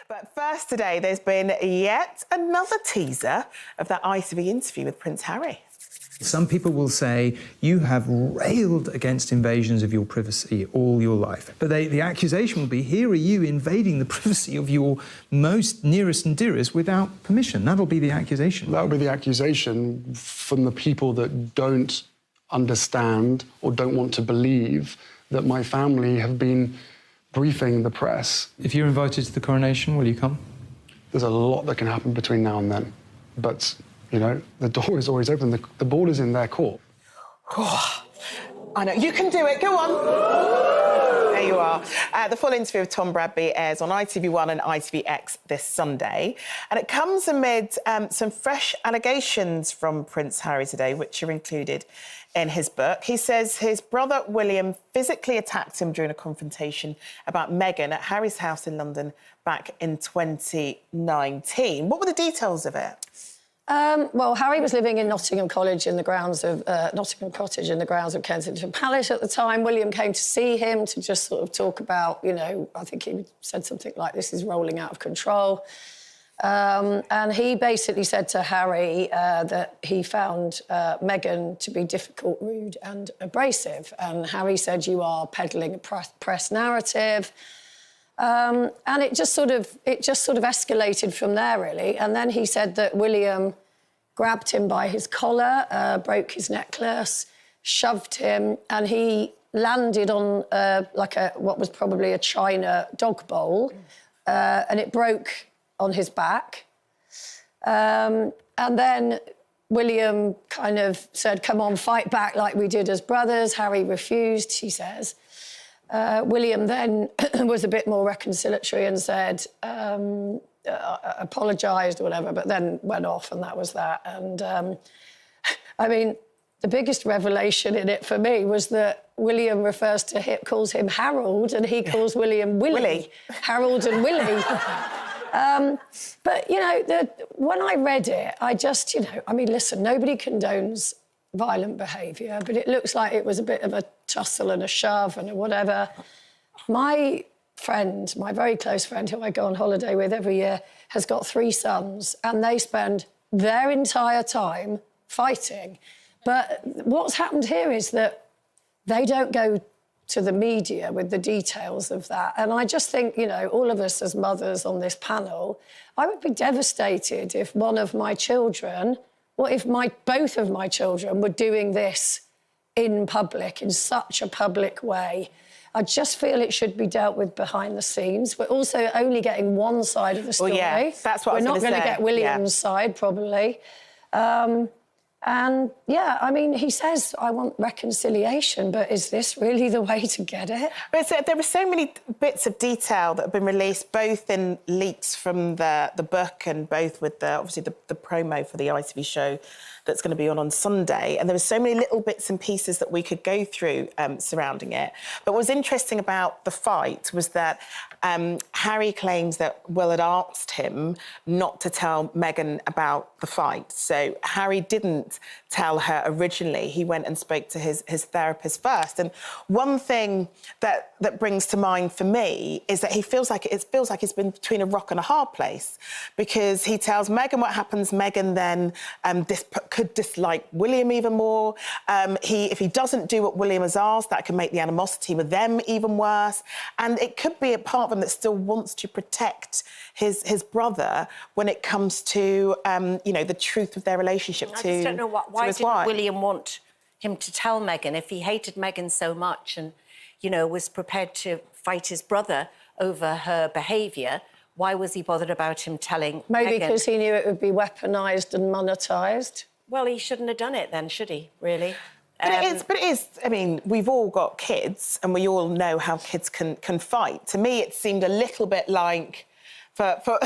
But first today, there's been yet another teaser of that ITV interview with Prince Harry. Some people will say, you have railed against invasions of your privacy all your life. But the accusation will be, here are you invading the privacy of your most nearest and dearest without permission. That'll be the accusation. That'll be the accusation from the people that don't understand or don't want to believe that my family have been briefing the press. If you're invited to the coronation, will you come? There's a lot that can happen between now and then. But, you know, the door is always open. The ball is in their court. Oh, I know. You can do it. Go on. There you are. The full interview with Tom Bradby airs on ITV1 and ITVX this Sunday. And it comes amid some fresh allegations from Prince Harry today, which are included in his book. He says his brother William physically attacked him during a confrontation about Meghan at Harry's house in London back in 2019. What were the details of it? Well, Harry was living in Nottingham Cottage in the grounds of Kensington Palace at the time. William came to see him to just sort of talk about, you know, I think he said something like, this is rolling out of control. And he basically said to Harry that he found Meghan to be difficult, rude and abrasive. And Harry said, you are peddling a press narrative. And it just sort of escalated from there, really. And then he said that William grabbed him by his collar, broke his necklace, shoved him, and he landed on what was probably a china dog bowl, and it broke on his back. And then William kind of said, come on, fight back like we did as brothers. Harry refused, he says. William then was a bit more reconciliatory and said, apologised or whatever, but then went off and that was that. And, I mean, the biggest revelation in it for me was that William calls him Harold and he calls William Willie. Harold and Willie. But, you know, when I read it, I just, you know, I mean, listen, nobody condones violent behaviour, but it looks like it was a bit of a tussle and a shove and a whatever. My friend, my very close friend, who I go on holiday with every year, has got 3 sons, and they spend their entire time fighting. But what's happened here is that they don't go to the media with the details of that. And I just think, you know, all of us as mothers on this panel, I would be devastated if one of my children, what if both of my children were doing this in public, in such a public way? I just feel it should be dealt with behind the scenes. We're also only getting one side of the story. Well, yeah, that's what we're not going to get William's side, probably. And, yeah, I mean, he says, I want reconciliation, but is this really the way to get it? But there were so many bits of detail that have been released, both in leaks from the book and both with, obviously, the promo for the ITV show that's going to be on Sunday. And there were so many little bits and pieces that we could go through surrounding it. But what was interesting about the fight was that Harry claims that Will had asked him not to tell Meghan about the fight. So Harry didn't tell her originally. He went and spoke to his therapist first. And one thing that brings to mind for me is that it feels like he's been between a rock and a hard place, because he tells Meghan what happens. Meghan then could dislike William even more. If he doesn't do what William has asked, that can make the animosity with them even worse. And it could be a part of him that still wants to protect his brother when it comes to, you know, the truth of their relationship. I just don't know why didn't William want him to tell Meghan if he hated Meghan so much and, you know, was prepared to fight his brother over her behaviour? Why was he bothered about him telling Meghan? Maybe because he knew it would be weaponised and monetised. Well, he shouldn't have done it then, should he, really? But it is, I mean, we've all got kids and we all know how kids can fight. To me, it seemed a little bit like, for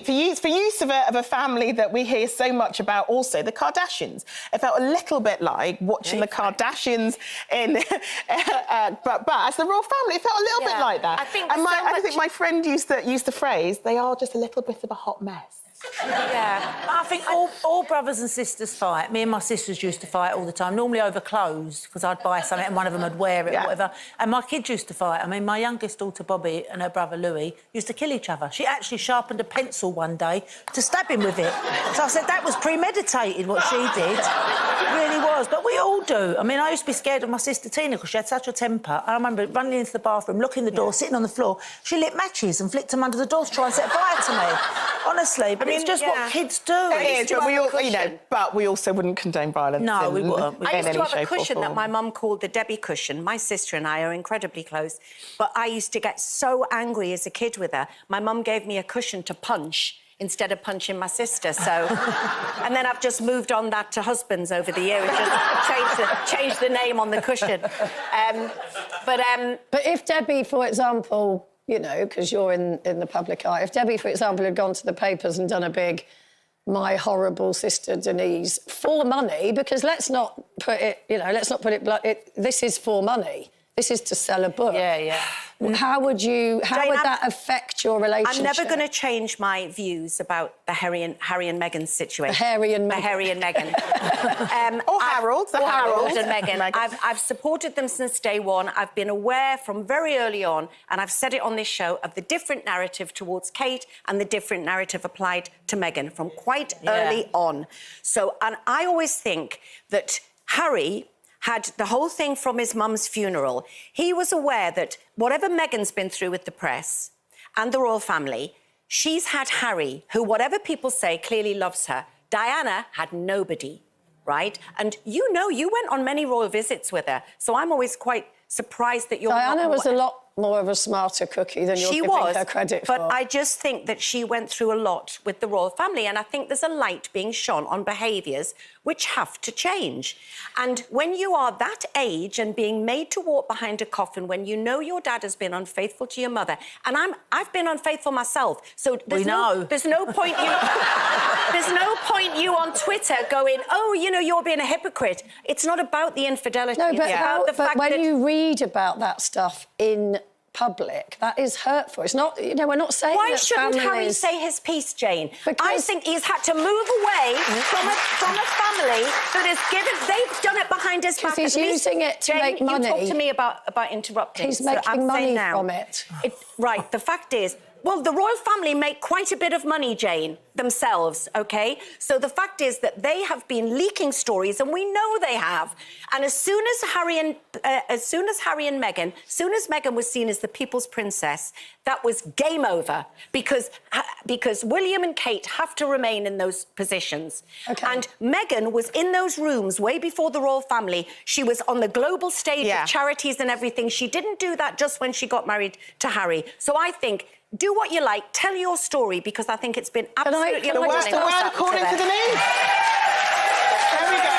use of a family that we hear so much about, also the Kardashians. It felt a little bit like watching the Kardashians in, but as the royal family, it felt a little bit like that. I think I think my friend used the phrase, they are just a little bit of a hot mess. Yeah. I think all brothers and sisters fight. Me and my sisters used to fight all the time, normally over clothes, because I'd buy something and one of them would wear it, whatever. And my kids used to fight. I mean, my youngest daughter, Bobby, and her brother, Louis, used to kill each other. She actually sharpened a pencil one day to stab him with it. So I said that was premeditated, what she did. It really was. But we all do. I mean, I used to be scared of my sister Tina because she had such a temper. I remember running into the bathroom, locking the door, sitting on the floor. She lit matches and flicked them under the door to try and set fire to me. Honestly, but it's just what kids do. It is, but we all, you know, but we also wouldn't condone violence. No, we wouldn't. I used to have a cushion that my mum called the Debbie cushion. My sister and I are incredibly close, but I used to get so angry as a kid with her. My mum gave me a cushion to punch instead of punching my sister, so... And then I've just moved on that to husbands over the years, just changed the name on the cushion. But if Debbie, for example, you know, because you're in the public eye, if Debbie, for example, had gone to the papers and done a big "my horrible sister Denise" for money, because let's not put it this is for money. This is to sell a book. Yeah. How would that affect your relationship? I'm never going to change my views about the Harry and Meghan situation. The Harry and Meghan. Or Harold. Harold and Meghan. I've supported them since day one. I've been aware from very early on, and I've said it on this show, of the different narrative towards Kate and the different narrative applied to Meghan from quite early on. So, and I always think that Harry had the whole thing from his mum's funeral. He was aware that whatever Meghan's been through with the press and the royal family, she's had Harry, who, whatever people say, clearly loves her. Diana had nobody, right? And you know, you went on many royal visits with her, so I'm always quite surprised that you're Diana was a lot more of a smarter cookie than you're giving her credit for. But I just think that she went through a lot with the royal family, and I think there's a light being shone on behaviours which have to change. And when you are that age and being made to walk behind a coffin when you know your dad has been unfaithful to your mother, and I've been unfaithful myself, so there's no point you on Twitter going, oh, you know, you're being a hypocrite. It's not about the infidelity. No, but when you read about that stuff in public, that is hurtful. It's not, you know, we're not saying Why that shouldn't Harry say his piece, Jane? Because I think he's had to move away from a family that has given... They've done it behind his back. Because he's using it to make money. You talk to me about interrupting. He's making money from it. Right, the fact is... Well, the royal family make quite a bit of money, Jane, themselves, OK? So the fact is that they have been leaking stories, and we know they have. And as soon as Harry and Meghan, as soon as Meghan was seen as the people's princess, that was game over, because William and Kate have to remain in those positions. Okay. And Meghan was in those rooms way before the royal family. She was on the global stage of charities and everything. She didn't do that just when she got married to Harry. So I think... do what you like, tell your story, because I think it's been absolutely... The word according to Denise. There we go.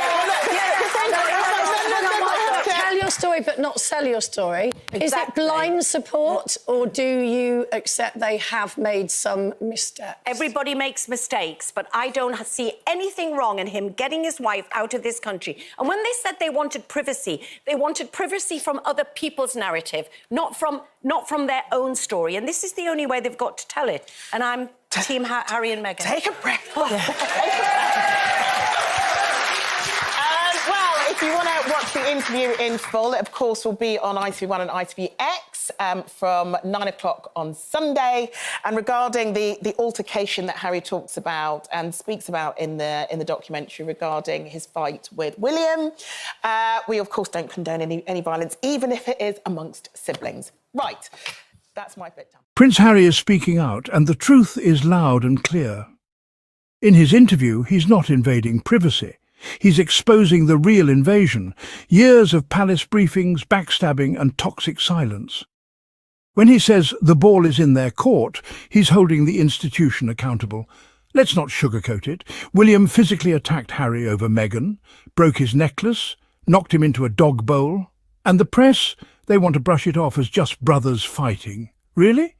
Tell your story, but not sell your story. Exactly. Is it blind support, or do you accept they have made some missteps? Everybody makes mistakes, but I don't see anything wrong in him getting his wife out of this country. And when they said they wanted privacy from other people's narrative, not from their own story. And this is the only way they've got to tell it. And I'm Team Harry and Meghan. Take a breath. If you want to watch the interview in full, it, of course, will be on ITV1 and ITVX from 9 o'clock on Sunday. And regarding the altercation that Harry talks about and speaks about in the documentary regarding his fight with William, we, of course, don't condone any violence, even if it is amongst siblings. Right, that's my bit done. Prince Harry is speaking out, and the truth is loud and clear. In his interview, he's not invading privacy. He's exposing the real invasion, years of palace briefings, backstabbing and toxic silence. When he says the ball is in their court, he's holding the institution accountable. Let's not sugarcoat it. William physically attacked Harry over Meghan, broke his necklace, knocked him into a dog bowl. And the press, they want to brush it off as just brothers fighting. Really?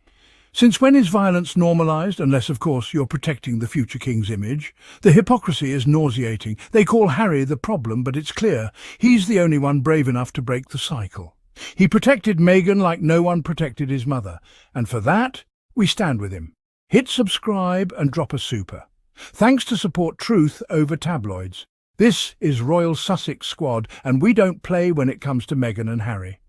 Since when is violence normalised, unless, of course, you're protecting the future king's image? The hypocrisy is nauseating. They call Harry the problem, but it's clear he's the only one brave enough to break the cycle. He protected Meghan like no one protected his mother, and for that, we stand with him. Hit subscribe and drop a super. Thanks to support truth over tabloids. This is Royal Sussex Squad, and we don't play when it comes to Meghan and Harry.